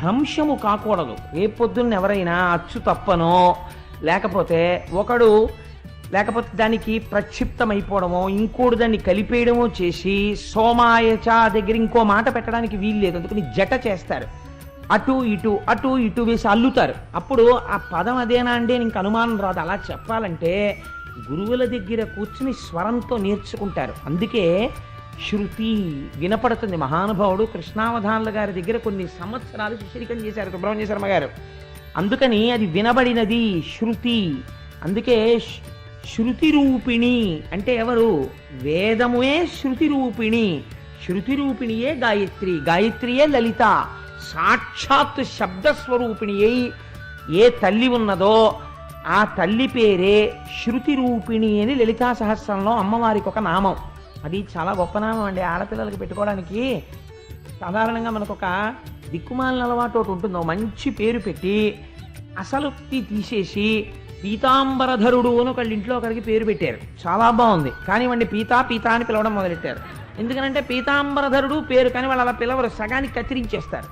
భ్రంశము కాకూడదు. రేపొద్దున్న ఎవరైనా అచ్చు తప్పనో లేకపోతే లేకపోతే దానికి ప్రక్షిప్తమైపోవడమో ఇంకోటి దాన్ని కలిపేయడమో చేసి సోమాయచ దగ్గర ఇంకో మాట పెట్టడానికి వీలు లేదు. అందుకని జట చేస్తారు, అటు ఇటు వేసి అల్లుతారు. అప్పుడు ఆ పదం అదేనా అంటే ఇంక అనుమానం రాదు. అలా చెప్పాలంటే గురువుల దగ్గర కూర్చుని స్వరంతో నేర్చుకుంటారు. అందుకే శృతి వినపడుతుంది. మహానుభావుడు కృష్ణావధానుల గారి దగ్గర కొన్ని సంవత్సరాలు శిష్యరికం చేశారు సుబ్రహ్మణ్య శర్మ గారు. అందుకని అది వినబడినది శృతి. అందుకే శృతి రూపిణి అంటే ఎవరు? వేదముయే శృతి రూపిణి, శృతి రూపిణియే గాయత్రి, గాయత్రియే లలిత. సాక్షాత్ శబ్దస్వరూపిణి అయి ఏ తల్లి ఉన్నదో ఆ తల్లి పేరే శృతి రూపిణి అని లలితా సహస్రంలో అమ్మవారికి ఒక నామం. అది చాలా గొప్ప నామం అండి. ఆడపిల్లలకి పెట్టుకోవడానికి సాధారణంగా మనకు ఒక దిక్కుమాలిన అలవాటు ఒకటి ఉంటుంది. మంచి పేరు పెట్టి అసలు తీసేసి పీతాంబరధరుడు అని ఒకళ్ళ ఇంట్లో ఒకరికి పేరు పెట్టారు. చాలా బాగుంది. కానివ్వండి పీతా అని పిలవడం మొదలెట్టారు. ఎందుకనంటే పీతాంబరధరుడు పేరు, కానీ వాళ్ళు అలా పిలవరు, సగానికి కత్తిరించేస్తారు.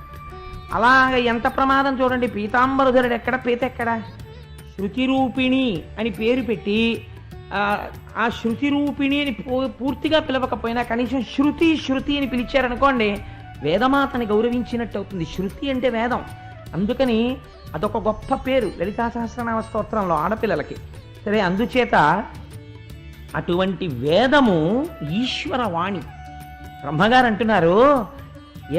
అలాగ ఎంత ప్రమాదం చూడండి. పీతాంబరధరుడు ఎక్కడ, పీత ఎక్కడ? శృతి రూపిణి అని పేరు పెట్టి ఆ శృతి రూపిణి అని పూర్తిగా పిలవకపోయినా కనీసం శృతి అని పిలిచారనుకోండి, వేదమాతని గౌరవించినట్టు అవుతుంది. శృతి అంటే వేదం. అందుకని అదొక గొప్ప పేరు లలితా సహస్రనామ స్తోత్రంలో ఆడపిల్లలకి. సరే, అందుచేత అటువంటి వేదము ఈశ్వరవాణి. బ్రహ్మగారు అంటున్నారు,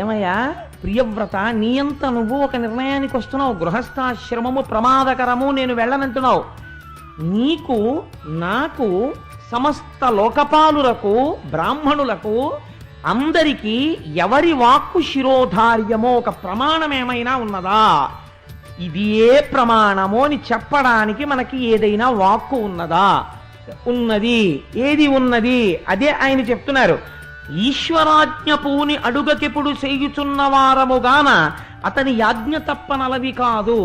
ఏమయ్యా ప్రియవ్రత, నీ అంత నువ్వు ఒక నిర్ణయానికి వస్తున్నావు, గృహస్థాశ్రమము ప్రమాదకరము, నేను వెళ్ళనంటున్నావు. నీకు నాకు సమస్త లోకపాలులకు బ్రాహ్మణులకు అందరికీ ఎవరి వాక్కు శిరోధార్యమో ఒక ప్రమాణం ఏమైనా ఉన్నదా? ఇది ఏ ప్రమాణమో అని చెప్పడానికి మనకి ఏదైనా వాక్కు ఉన్నదా? ఉన్నది. ఏది ఉన్నది? అదే ఆయన చెప్తున్నారు. ఈశ్వరాజ్ఞ పూని అడుగకెప్పుడు చేయుచున్న వారముగాన అతని యాజ్ఞ తప్పనలవి కాదు.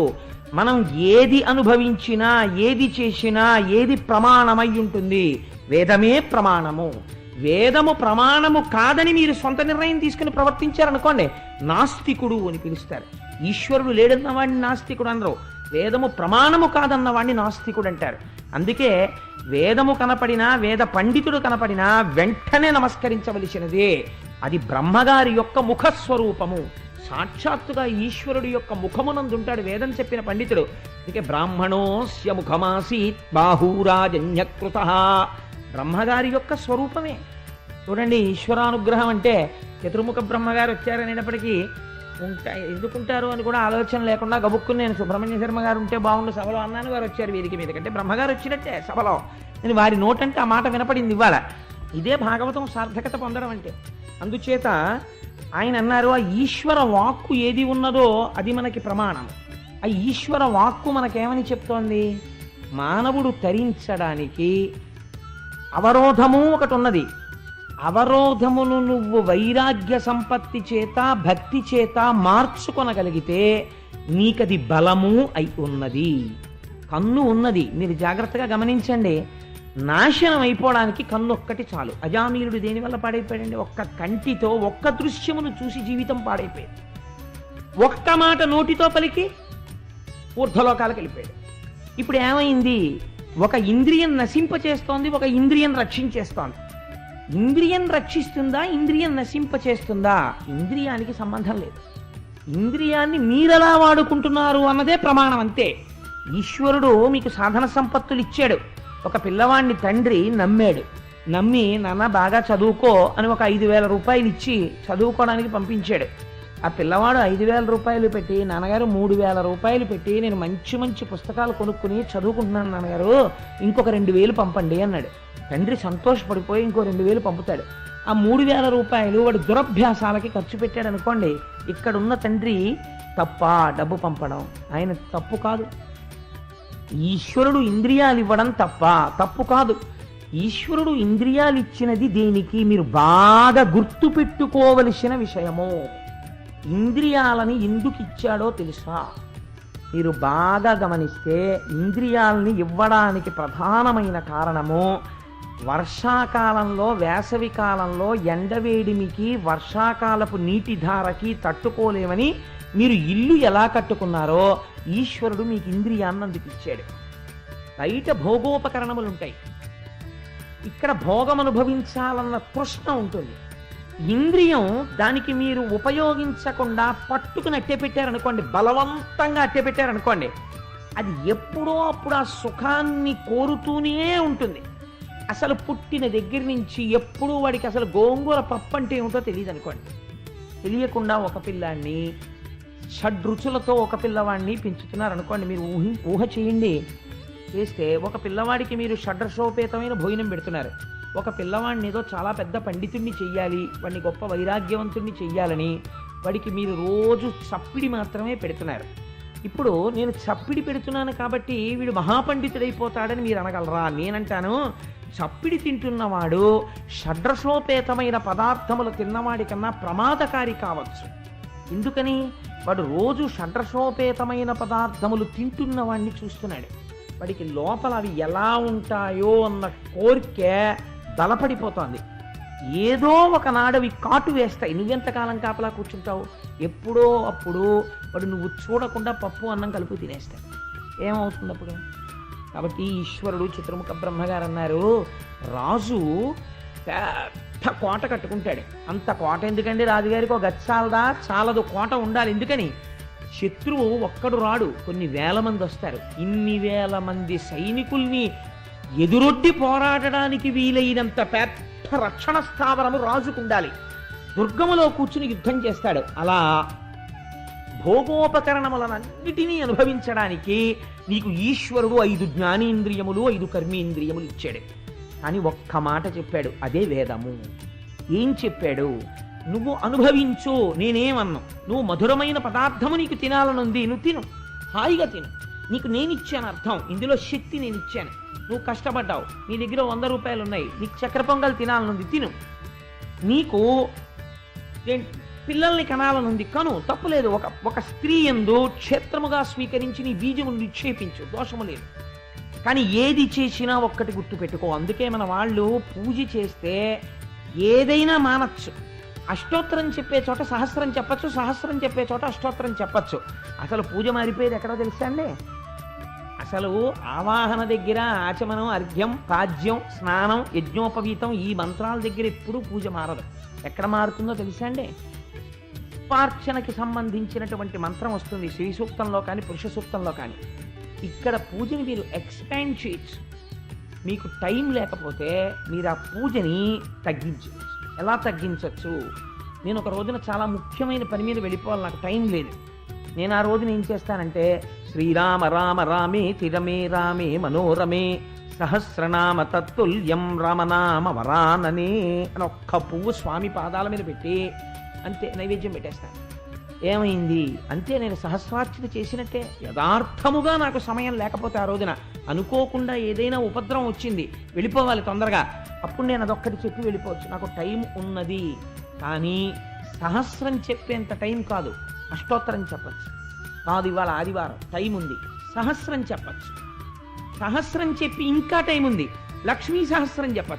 మనం ఏది అనుభవించినా, ఏది చేసినా, ఏది ప్రమాణమై ఉంటుంది? వేదమే ప్రమాణము. వేదము ప్రమాణము కాదని మీరు సొంత నిర్ణయం తీసుకుని ప్రవర్తించారనుకోండి, నాస్తికుడు అని పిలుస్తారు. ఈశ్వరుడు లేడన్న వాడిని నాస్తికుడు అనరు. వేదము ప్రమాణము కాదన్న వాడిని నాస్తికుడు అంటారు. అందుకే వేదము కనపడినా, వేద పండితుడు కనపడినా వెంటనే నమస్కరించవలసినదే. అది బ్రహ్మగారి యొక్క ముఖస్వరూపము. సాక్షాత్తుగా ఈశ్వరుడు యొక్క ముఖమునందుంటాడు వేదం చెప్పిన పండితుడు. అందుకే బ్రాహ్మణోస్య ముఖమాసీత్ బాహూరాజన్యకృత. బ్రహ్మగారి యొక్క స్వరూపమే. చూడండి, ఈశ్వరానుగ్రహం అంటే చతుర్ముఖ బ్రహ్మగారు వచ్చారనేటప్పటికీ ఎందుకుంటారు అని కూడా ఆలోచన లేకుండా గబుక్కుని నేను సుబ్రహ్మణ్య శర్మ గారు ఉంటే బాగుండు సభలో అన్నాను. వారు వచ్చారు వేదిక మీద. కంటే బ్రహ్మగారు వచ్చినట్టే సభలో. నేను వారి నోటంటే ఆ మాట వినపడింది ఇవాళ. ఇదే భాగవతం సార్థకత పొందడం అంటే. అందుచేత ఆయన అన్నారు, ఆ ఈశ్వర వాక్కు ఏది ఉన్నదో అది మనకి ప్రమాణం. ఆ ఈశ్వర వాక్కు మనకేమని చెప్తోంది? మానవుడు తరించడానికి అవరోధము ఒకటి ఉన్నది. అవరోధమును నువ్వు వైరాగ్య సంపత్తి చేత, భక్తి చేత మార్చుకొనగలిగితే నీకది బలము అయి ఉన్నది. కన్ను ఉన్నది, మీరు జాగ్రత్తగా గమనించండి. నాశనం అయిపోవడానికి కన్ను ఒక్కటి చాలు. అజామీలుడు దేనివల్ల పాడైపోయాడండి? ఒక్క కంటితో ఒక్క దృశ్యమును చూసి జీవితం పాడైపోయింది. ఒక్క మాట నోటితో పలికి ఊర్ధ్వలోకాలకు వెళ్ళిపోయాడు. ఇప్పుడు ఏమైంది? ఒక ఇంద్రియం నశింపచేస్తోంది, ఒక ఇంద్రియం రక్షించేస్తోంది. ఇంద్రియం రక్షిస్తుందా, ఇంద్రియం నశింపచేస్తుందా? ఇంద్రియానికి సంబంధం లేదు. ఇంద్రియాన్ని మీరెలా వాడుకుంటున్నారు అన్నదే ప్రమాణం, అంతే. ఈశ్వరుడు మీకు సాధన సంపత్తులు ఇచ్చాడు. ఒక పిల్లవాడిని తండ్రి నమ్మి నాన్న బాగా చదువుకో అని ఒక 5,000 రూపాయలు ఇచ్చి చదువుకోవడానికి పంపించాడు. ఆ పిల్లవాడు 5,000 రూపాయలు పెట్టి, నాన్నగారు 3,000 రూపాయలు పెట్టి నేను మంచి పుస్తకాలు కొనుక్కుని చదువుకుంటున్నాను నాన్నగారు, ఇంకొక 2,000 పంపండి అన్నాడు. తండ్రి సంతోషపడిపోయి ఇంకో 2,000 పంపుతాడు. ఆ 3,000 రూపాయలు వాడు దురభ్యాసాలకి ఖర్చు పెట్టాడు అనుకోండి. ఇక్కడున్న తండ్రి తప్ప డబ్బు పంపడం? ఆయన తప్పు కాదు. ఈశ్వరుడు ఇంద్రియాలు ఇవ్వడం తప్పు కాదు. ఈశ్వరుడు ఇంద్రియాలు ఇచ్చినది దేనికి? మీరు బాగా గుర్తు పెట్టుకోవలసిన విషయము. ఇంద్రియాలని ఎందుకు ఇచ్చాడో తెలుసా? మీరు బాగా గమనిస్తే ఇంద్రియాలని ఇవ్వడానికి ప్రధానమైన కారణము, వర్షాకాలంలో, వేసవి కాలంలో ఎండవేడిమికి, వర్షాకాలపు నీటి ధారకి తట్టుకోలేమని మీరు ఇల్లు ఎలా కట్టుకున్నారో ఈశ్వరుడు మీకు ఇంద్రియాన్ని అందుకు ఇచ్చాడు. బయట భోగోపకరణములు ఉంటాయి, ఇక్కడ భోగం అనుభవించాలన్న తృష్ణ ఉంటుంది. ఇంద్రియం దానికి మీరు ఉపయోగించకుండా పట్టుకుని అట్టెపెట్టారనుకోండి, బలవంతంగా అట్టెపెట్టారనుకోండి, అది ఎప్పుడో అప్పుడు ఆ సుఖాన్ని కోరుతూనే ఉంటుంది. అసలు పుట్టిన దగ్గర నుంచి ఎప్పుడూ వాడికి అసలు గోంగూర పప్పు అంటే ఏమిటో తెలియదు అనుకోండి. తెలియకుండా ఒక పిల్లాన్ని షడ్రుచులతో ఒక పిల్లవాడిని పెంచుతున్నారు అనుకోండి. మీరు ఊహ చేయండి. చేస్తే ఒక పిల్లవాడికి మీరు షడ్రసోపేతమైన భోజనం పెడుతున్నారు. ఒక పిల్లవాడిని ఏదో చాలా పెద్ద పండితుడిని చెయ్యాలి, వాడిని గొప్ప వైరాగ్యవంతుడిని చెయ్యాలని వాడికి మీరు రోజు చప్పిడి మాత్రమే పెడుతున్నారు. ఇప్పుడు నేను చప్పిడి పెడుతున్నాను కాబట్టి వీడు మహాపండితుడైపోతాడని మీరు అనగలరా? నేనంటాను, చప్పిడి తింటున్నవాడు షడ్రసోపేతమైన పదార్థములు తిన్నవాడి కన్నా ప్రమాదకారి కావచ్చు. ఎందుకని? వాడు రోజు షడ్రసోపేతమైన పదార్థములు తింటున్న వాడిని చూస్తున్నాడు. వాడికి లోపల అవి ఎలా ఉంటాయో అన్న కోరిక బలపడిపోతోంది. ఏదో ఒకనాడు అవి కాటు వేస్తాయి. నువ్వెంతకాలం కాపలా కూర్చుంటావు? ఎప్పుడో అప్పుడు వాడు నువ్వు చూడకుండా పప్పు అన్నం కలుపు తినేస్తాయి. ఏమవుతుంది అప్పుడు? కాబట్టి ఈశ్వరుడు చిత్రముఖ బ్రహ్మగారు అన్నారు, రాజు పెద్ద కోట కట్టుకుంటాడు. అంత కోట ఎందుకండి రాజుగారికి? ఒక గచ్చాలదా? చాలదు, కోట ఉండాలి. ఎందుకని? శత్రువు ఒక్కడు రాడు, కొన్ని వేల మంది వస్తారు. ఇన్ని వేల మంది సైనికుల్ని ఎదురొడ్డి పోరాడడానికి వీలైనంత పెద్ద రక్షణ స్థావరము రాజుకు ఉండాలి. దుర్గములో కూర్చుని యుద్ధం చేస్తాడు. అలా భోగోపకరణములనన్నిటినీ అనుభవించడానికి నీకు ఈశ్వరుడు 5 జ్ఞానేంద్రియములు 5 కర్మేంద్రియములు ఇచ్చాడు. కానీ ఒక్క మాట చెప్పాడు, అదే వేదము. ఏం చెప్పాడు? నువ్వు అనుభవించు, నేనేమన్నా. నువ్వు మధురమైన పదార్థము నీకు తినాలనుంది, నువ్వు తిను, హాయిగా తిను. నీకు నేనిచ్చాను అర్థం, ఇందులో శక్తి నేను ఇచ్చాను. నువ్వు కష్టపడ్డావు, నీ దగ్గర 100 రూపాయలు ఉన్నాయి, నీకు చక్కెర పొంగల్ తినాలనుంది, తిను. నీకు పిల్లల్ని కనాలనుంది, కను, తప్పులేదు. ఒక స్త్రీ యందు క్షేత్రముగా స్వీకరించి నీ బీజము నిక్షేపించు, దోషము లేదు. కానీ ఏది చేసినా ఒక్కటి గుర్తు పెట్టుకో. అందుకే మన వాళ్ళు పూజ చేస్తే ఏదైనా మానచ్చు. అష్టోత్తరం చెప్పే చోట సహస్రం చెప్పచ్చు, సహస్రం చెప్పే చోట అష్టోత్తరం చెప్పచ్చు. అసలు పూజ మారిపోయేది ఎక్కడో తెలుసా అండి? అసలు ఆవాహన దగ్గర ఆచమనం, అర్ఘ్యం, పాద్యం, స్నానం, యజ్ఞోపవీతం, ఈ మంత్రాల దగ్గర ఎప్పుడూ పూజ మారదు. ఎక్కడ మారుతుందో తెలుసా అండి? పుష్పార్చనకి సంబంధించినటువంటి మంత్రం వస్తుంది శ్రీ సూక్తంలో కానీ పురుష సూక్తంలో కానీ. ఇక్కడ పూజని మీరు ఎక్స్పాండ్ చేయొచ్చు. మీకు టైం లేకపోతే మీరు ఆ పూజని తగ్గించవచ్చు. ఎలా తగ్గించవచ్చు? నేను ఒక రోజున చాలా ముఖ్యమైన పని మీద వెళ్ళిపోవాలి, నాకు టైం లేదు. నేను ఆ రోజున ఏం చేస్తానంటే, శ్రీరామ రామ రామే తిరమే రామే మనోరమే సహస్రనామ తత్తుల్యం రామనామ వరాననే అని ఒక్క పువ్వు స్వామి పాదాల మీద పెట్టి అంతే నైవేద్యం పెట్టేస్తాను. ఏమైంది? అంతే, నేను సహస్రార్చన చేసినట్టే. యథార్థముగా నాకు సమయం లేకపోతే ఆ రోజున అనుకోకుండా ఏదైనా ఉపద్రవం వచ్చింది, వెళ్ళిపోవాలి తొందరగా, అప్పుడు నేను అదొక్కటి చెప్పి వెళ్ళిపోవచ్చు. నాకు టైం ఉన్నది. కానీ సహస్రం చెప్పేంత టైం కాదు. అష్టోత్తరం చెప్పచ్చు. కాదు, ఇవాళ ఆదివారం టైం ఉంది, సహస్రం చెప్పచ్చు. సహస్రం చెప్పి ఇంకా టైం ఉంది, లక్ష్మీ సహస్రం చెప్పచ్చు.